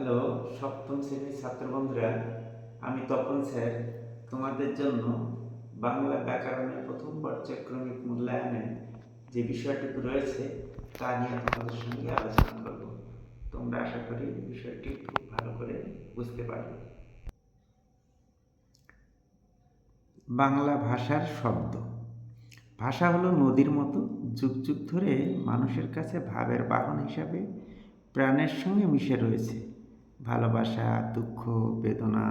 Hello, সপ্তম শ্রেণীর ছাত্র বন্ধুরা, আমি তপন স্যার তোমাদের জন্য বাংলা ব্যাকরণের প্রথম পর্যায়ক্রমিক মূল্যায়নে যে বিষয়টুকু রয়েছে তা নিয়ে তোমাদের সঙ্গে আলোচনা করব। তোমরা আশা করি বিষয়টি খুব ভালো করে বুঝতে পারবে। বাংলা ভাষার শব্দ। ভাষা হলো নদীর মতো, যুগ যুগ ধরে মানুষের কাছে ভাবের বাহন হিসাবে প্রাণের সঙ্গে মিশে রয়েছে। ভালোবাসা, দুঃখ, বেদনা,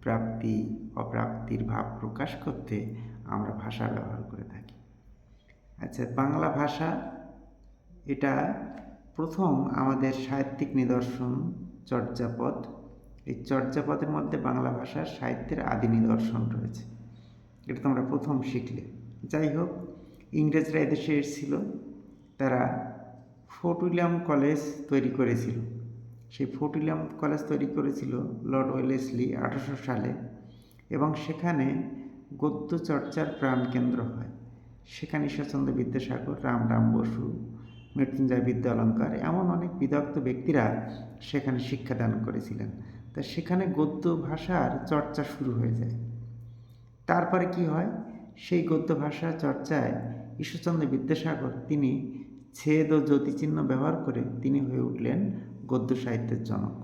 প্রাপ্তি, অপ্রাপ্তির ভাব প্রকাশ করতে আমরা ভাষা ব্যবহার করে থাকি। আচ্ছা, বাংলা ভাষা এটা প্রথম আমাদের সাহিত্যিক নিদর্শন চর্যাপদ। এই চর্যাপদের মধ্যে বাংলা ভাষার সাহিত্যের আদি নিদর্শন রয়েছে। এটা তোমরা প্রথম শিখলে। যাই হোক, ইংরেজরা এদেশে এসেছিল, তারা ফোর্ট উইলিয়াম কলেজ তৈরি করেছিল। সেই ফোর্ট উইলিয়াম কলেজ তৈরি করেছিল লর্ড ওয়েলেসলি 1800 সালে, এবং সেখানে গদ্য চর্চার প্রাণকেন্দ্র হয়। সেখানে ঈশ্বরচন্দ্র বিদ্যাসাগর, রামরাম বসু, মৃত্যুঞ্জয় বিদ্যালঙ্কার এমন অনেক বিদগ্ধ ব্যক্তিরা সেখানে শিক্ষাদান করেছিলেন। তা সেখানে গদ্য ভাষার চর্চা শুরু হয়ে যায়। তারপরে কি হয়, সেই গদ্য ভাষা চর্চায় ঈশ্বরচন্দ্র বিদ্যাসাগর তিনি ছেদ ও জ্যোতিচিহ্ন ব্যবহার করে তিনি হয়ে উঠলেন গদ্য সাহিত্যের জনক।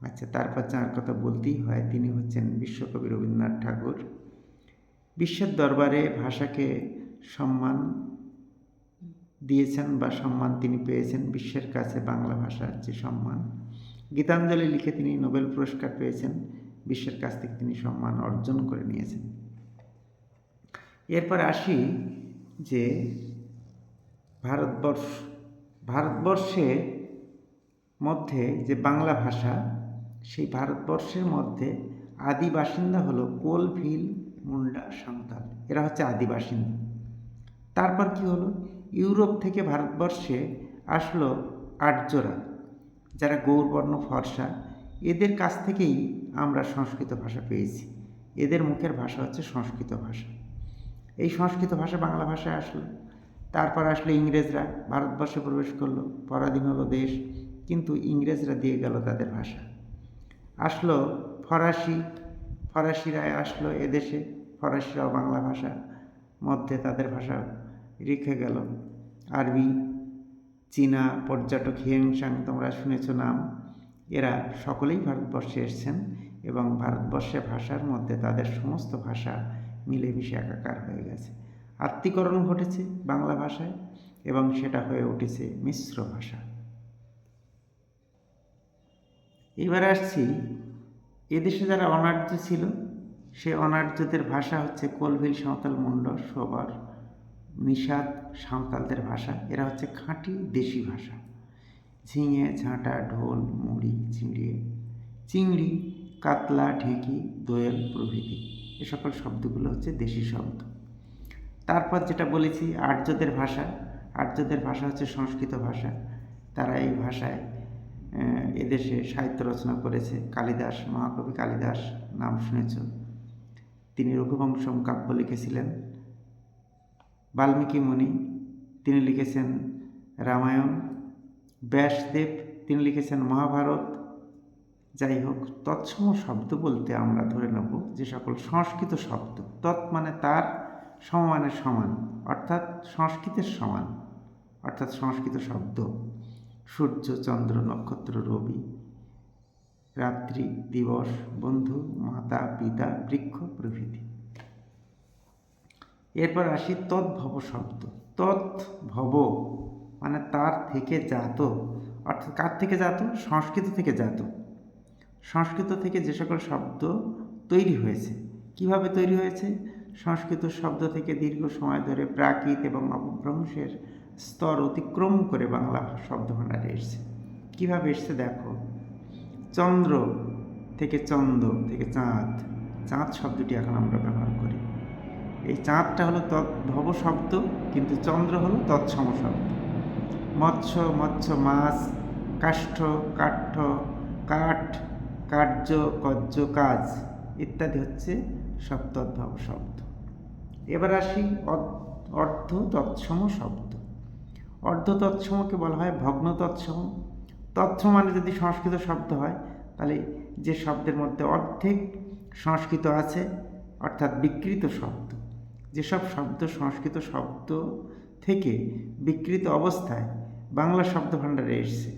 আচ্ছা, তারপর যার কথা বলতেই হয় তিনি হচ্ছেন বিশ্বকবি রবীন্দ্রনাথ ঠাকুর। বিশ্বের দরবারে ভাষাকে সম্মান দিয়েছেন বা সম্মান তিনি পেয়েছেন, বিশ্বের কাছে বাংলা ভাষার যে সম্মান। গীতাঞ্জলি লিখে তিনি নোবেল পুরস্কার পেয়েছেন, বিশ্বের কাছ থেকে তিনি সম্মান অর্জন করে নিয়েছেন। এরপর আসি যে ভারতবর্ষের মধ্যে যে বাংলা ভাষা, সেই ভারতবর্ষের মধ্যে আদি বাসিন্দা হলো কোল, ভিল, মুন্ডা, সাঁওতাল। এরা হচ্ছে আদি বাসিন্দা। তারপর কি হলো, ইউরোপ থেকে ভারতবর্ষে আসলো আর্যরা, যারা গৌরবর্ণ ফর্সা। এদের কাছ থেকেই আমরা সংস্কৃত ভাষা পেয়েছি। এদের মুখের ভাষা হচ্ছে সংস্কৃত ভাষা। এই সংস্কৃত ভাষা বাংলা ভাষায় আসলো। তারপর আসলে ইংরেজরা ভারতবর্ষে প্রবেশ করলো, পরাধীন হলো দেশ, কিন্তু ইংরেজরা দিয়ে গেল তাদের ভাষা। আসলো ফরাসিরা আসলো এদেশে, ফরাসিরাও বাংলা ভাষা মধ্যে তাদের ভাষা রেখে গেল। আরবি, চীনা পর্যটক হিয়েংসাং, তোমরা শুনেছ নাম, এরা সকলেই ভারতবর্ষে এসেছেন এবং ভারতবর্ষের ভাষার মধ্যে তাদের সমস্ত ভাষা মিলেমিশে একাকার হয়ে গেছে। আত্মীকরণ ঘটেছে বাংলা ভাষায় এবং সেটা হয়ে উঠেছে মিশ্র ভাষা। এবার আসছি, এদেশে যারা অনার্য ছিল, সে অনার্যদের ভাষা হচ্ছে কোল, ভিল, সাঁওতাল, মুন্ডা, সবার, নিষাদ, সাঁওতালদের ভাষা। এরা হচ্ছে খাঁটি দেশি ভাষা। ঝিঙে, ঝাঁটা, ঢোল, মুড়ি, চিংড়ি, কাতলা, ঢেঁকি, দোয়েল প্রভৃতি, এ সকল শব্দগুলো হচ্ছে দেশি শব্দ। তারপর যেটা বলেছি আর্যদের ভাষা হচ্ছে সংস্কৃত ভাষা। তারা এই ভাষায় এদেশে সাহিত্য রচনা করেছে। কালিদাস, মহাকবি কালিদাস নাম শুনেছ, তিনি রঘুবংশম কাব্য লিখেছিলেন। বাল্মীকি মুনি, তিনি লিখেছেন রামায়ণ। ব্যাসদেব, তিনি লিখেছেন মহাভারত। যাই হোক, তৎসম শব্দ বলতে আমরা ধরে নেব যে সকল সংস্কৃত শব্দ, তৎ মানে তার, সম মানে সমান, অর্থাৎ সংস্কৃতের সমান, অর্থাৎ সংস্কৃত শব্দ সূর্য, চন্দ্র, নক্ষত্র, রবি, রাত্রি, দিবস, বন্ধু, মাতা, পিতা, বৃক্ষ প্রভৃতি। এরপর আসি তদ্ভব শব্দ। তদ্ভব মানে তার থেকে জাত, অর্থাৎ কার থেকে জাত? সংস্কৃত থেকে জাত। সংস্কৃত থেকে যে সকল শব্দ তৈরি হয়েছে। কিভাবে তৈরি হয়েছে? সংস্কৃত শব্দ থেকে দীর্ঘ সময় ধরে প্রাকৃত এবং অপভ্রংশের স্তর অতিক্রম করে বাংলা শব্দভাণ্ডারে এসছে। কীভাবে এসছে দেখো, চন্দ্র থেকে থেকে চাঁদ, চাঁদ শব্দটি এখন আমরা ব্যবহার করি। এই চাঁদটা হলো তদ্ভব শব্দ, কিন্তু চন্দ্র হলো তৎসম শব্দ। মৎস্য, মাছ, কাষ্ঠ, কাঠ, কার্য, কর্য, কাজ ইত্যাদি হচ্ছে সব তদ্ভব শব্দ। এবার আসি অর্ধ তৎসম শব্দ। অর্ধ তৎসমকে বলা হয় ভগ্ন তৎসম। তথ্য মানে যদি সংস্কৃত শব্দ হয়, তাহলে যে শব্দের মধ্যে অর্ধেক সংস্কৃত আছে, অর্থাৎ বিকৃত শব্দ, যেসব শব্দ সংস্কৃত শব্দ থেকে বিকৃত অবস্থায় বাংলা শব্দ ভাণ্ডারে এসছে,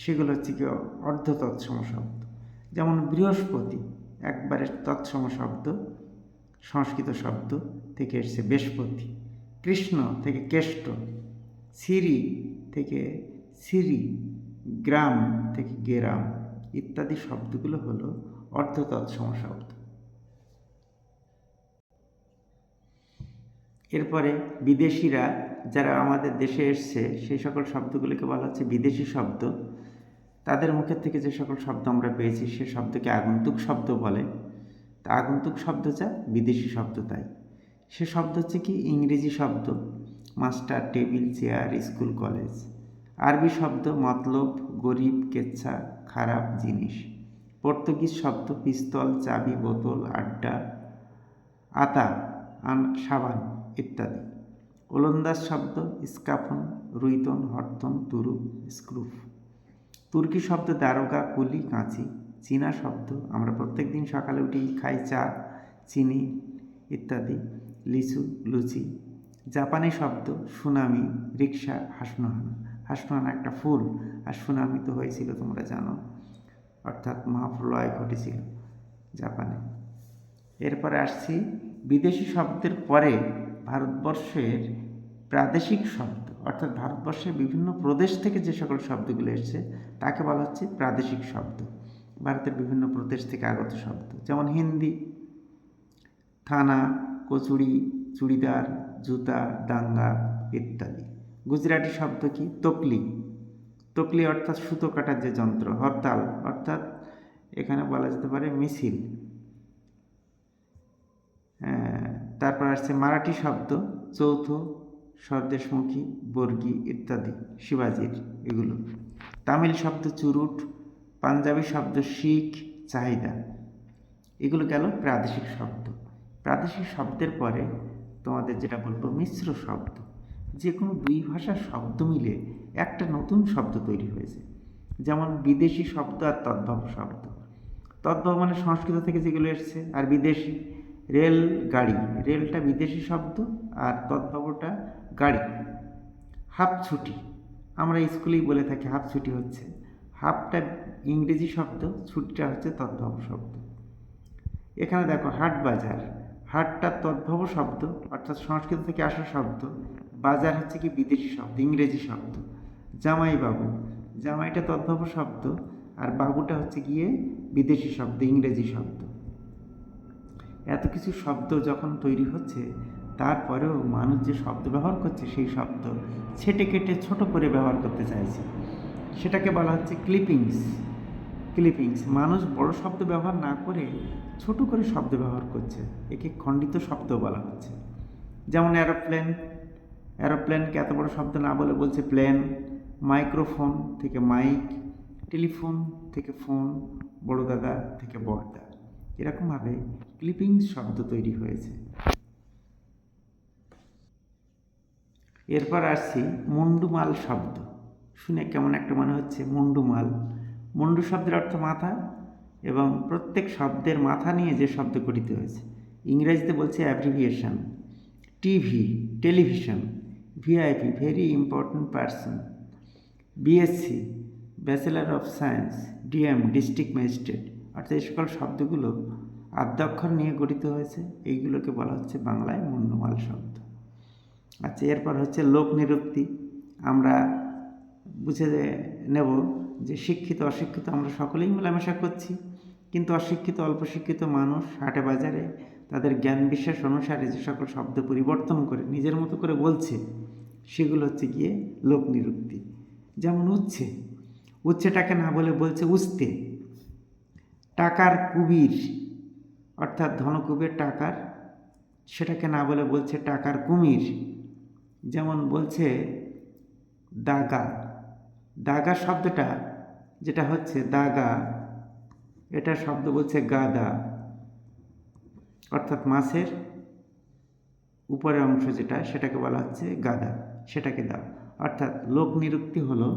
সেগুলো হচ্ছে কি অর্ধ তৎসম শব্দ। যেমন বৃহস্পতি একবারে তৎসম শব্দ, সংস্কৃত শব্দ থেকে এসছে বৃহস্পতি। কৃষ্ণ থেকে কেষ্ট, সিরি থেকে সিরি, গ্রাম থেকে গেরাম ইত্যাদি শব্দগুলো হলো অর্ধ তৎসম শব্দ। এরপরে বিদেশিরা যারা আমাদের দেশে এসছে সেই সকল শব্দগুলিকে বলা হচ্ছে বিদেশি শব্দ। তাদের মুখের থেকে যে সকল শব্দ আমরা পেয়েছি সে শব্দকে আগন্তুক শব্দ বলে। তা আগন্তুক শব্দ যা, বিদেশি শব্দ তাই। সে শব্দ হচ্ছে কি ইংরেজি শব্দ, master, table, chair, school, college. আরবি শব্দ মতলব, গরিব, কেচ্ছা, খারাপ জিনিস। পর্তুগিজ শব্দ পিস্তল, চাবি, বোতল, আড্ডা, আতা, সাবান ইত্যাদি। ওলন্দাজ শব্দ স্কাফন, রুইতন, হরতন, তুরু, স্ক্রুফ। তুর্কি শব্দ দারোগা, কুলি, কাঁচি। চীনা শব্দ আমরা প্রত্যেক দিন সকালে উঠেই খাই চা, চিনি ইত্যাদি, লিচু, লুচি। জাপানি শব্দ সুনামি, রিক্সা, হাসনোহানা। হাসনোহানা একটা ফুল, আর সুনামি তো হয়েছিল তোমরা জানো, অর্থাৎ মহাপ্রলয় ঘটেছিল জাপানে। এরপরে আসছি বিদেশি শব্দের পরে ভারতবর্ষের প্রাদেশিক শব্দ, অর্থাৎ ভারতবর্ষের বিভিন্ন প্রদেশ থেকে যে সকল শব্দগুলো এসছে তাকে বলা হচ্ছে প্রাদেশিক শব্দ। ভারতের বিভিন্ন প্রদেশ থেকে আগত শব্দ, যেমন হিন্দি থানা, কচুরি, চুড়িদার, জুতা, দাঙ্গা ইত্যাদি। গুজরাটি শব্দ কি তকলি, তকলি অর্থাৎ সুতো কাটার যে যন্ত্র। হরতাল অর্থাৎ এখানে বলা যেতে পারে মিছিল। তারপর আসছে মারাঠি শব্দ চৌথ, স্বদেশমুখী, বর্গী ইত্যাদি, শিবাজির এগুলো। তামিল শব্দ চুরুট, পাঞ্জাবি শব্দ শিখ, চাহিদা। এগুলো গেল প্রাদেশিক শব্দ। প্রাদেশিক শব্দের পরে তোমাদের যেটা বলবো মিশ্র শব্দ, যে কোনো দুই ভাষার শব্দ মিলে একটা নতুন শব্দ তৈরি হয়েছে। যেমন বিদেশি শব্দ আর তদ্ভব শব্দ। তদ্ভব মানে সংস্কৃত থেকে যেগুলো এসছে, আর বিদেশি রেল, গাড়ি। রেলটা বিদেশি শব্দ আর তদ্ভবটা গাড়ি। হাফ ছুটি আমরা স্কুলেই বলে থাকি, হাফ ছুটি হচ্ছে, হাফটা ইংরেজি শব্দ, ছুটিটা হচ্ছে তদ্ভব শব্দ। এখানে দেখো হাট বাজার, হাটটা তদ্ভব শব্দ অর্থাৎ সংস্কৃত থেকে আসা শব্দ, বাজার হচ্ছে কি বিদেশি শব্দ, ইংরেজি শব্দ। জামাই বাবু, জামাইটা তদ্ভব শব্দ আর বাবুটা হচ্ছে গিয়ে বিদেশি শব্দ, ইংরেজি শব্দ। এত কিছু শব্দ যখন তৈরি হচ্ছে তারপরেও মানুষ যে শব্দ ব্যবহার করছে সেই শব্দ ছেটে কেটে ছোট করে ব্যবহার করতে চাইছে, সেটাকে বলা হচ্ছে ক্লিপিংস। ক্লিপিংস মানুষ বড় শব্দ ব্যবহার না করে ছোট করে শব্দ ব্যবহার করছে, একে খণ্ডিত শব্দ বলা হচ্ছে। যেমন এরোপ্লেন, এরোপ্লেনকে এত বড় শব্দ না বলে বলছে প্লেন। মাইক্রোফোন থেকে মাইক, টেলিফোন থেকে ফোন, বড় দাদা থেকে বড়দা। এরকমভাবে ক্লিপিংস শব্দ তৈরি হয়েছে। এরপর আসছি মুন্ডুমাল শব্দ। শুনে কেমন একটা মনে হচ্ছে মুন্ডুমাল। মুন্ডু শব্দের অর্থ মাথা, এবং প্রত্যেক শব্দের মাথা নিয়ে যে শব্দ গঠিত হয়েছে। ইংরেজিতে বলছে abbreviation. TV television, VIP very important person, BSc bachelor of science, DM district magistrate. অর্থাৎ এই সকল শব্দগুলো আদ্যাক্ষর নিয়ে গঠিত হয়েছে, এইগুলোকে বলা হচ্ছে বাংলায় মুন্ডুমাল শব্দ। আচ্ছা, এরপর হচ্ছে লোক নিরুক্তি। আমরা বুঝে নেব যে শিক্ষিত অশিক্ষিত আমরা সকলেই মেলামেশা করছি, কিন্তু অশিক্ষিত অল্প শিক্ষিত মানুষ হাটে বাজারে তাদের জ্ঞান বিশ্বাস অনুসারে যে সকল শব্দ পরিবর্তন করে নিজের মতো করে বলছে সেগুলো হচ্ছে গিয়ে লোক নিরুক্তি। যেমন উচ্ছে, উচ্ছেটাকে না বলে বলছে উস্তে। টাকার কুবির অর্থাৎ ধনকুবের টাকার, সেটাকে না বলে বলছে টাকার কুমির। যেমন বলছে দাগা, দাগা শব্দটা যেটা হচ্ছে দাগা, এটা শব্দ বলছে গাদা, অর্থাৎ মাছের উপরের অংশ যেটা সেটাকে বলা হচ্ছে গাদা, সেটাকে দাও। অর্থাৎ লোক নিরুক্তি হলো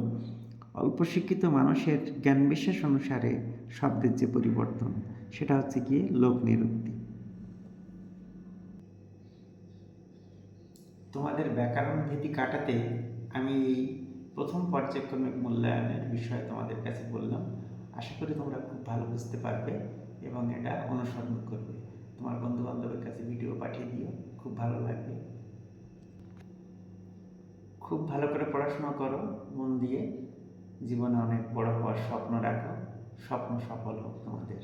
অল্প শিক্ষিত মানুষের জ্ঞান বিশ্বাস অনুসারে শব্দের যে পরিবর্তন, সেটা হচ্ছে গিয়ে লোক নিরুক্তি। তোমাদের ব্যাকরণ ভীতি কাটাতে আমি এই প্রথম পর্যায়ক্রমিক মূল্যায়নের বিষয়ে তোমাদের কাছে বললাম। আশা করি তোমরা খুব ভালো বুঝতে পারবে এবং এটা অনুসরণ করবে। তোমার বন্ধু বান্ধবের কাছে ভিডিও পাঠিয়ে দিও, খুব ভালো লাগবে। খুব ভালো করে পড়াশোনা করো, মন দিয়ে। জীবনে অনেক বড় হওয়ার স্বপ্ন রাখো, স্বপ্ন সফল হোক তোমাদের।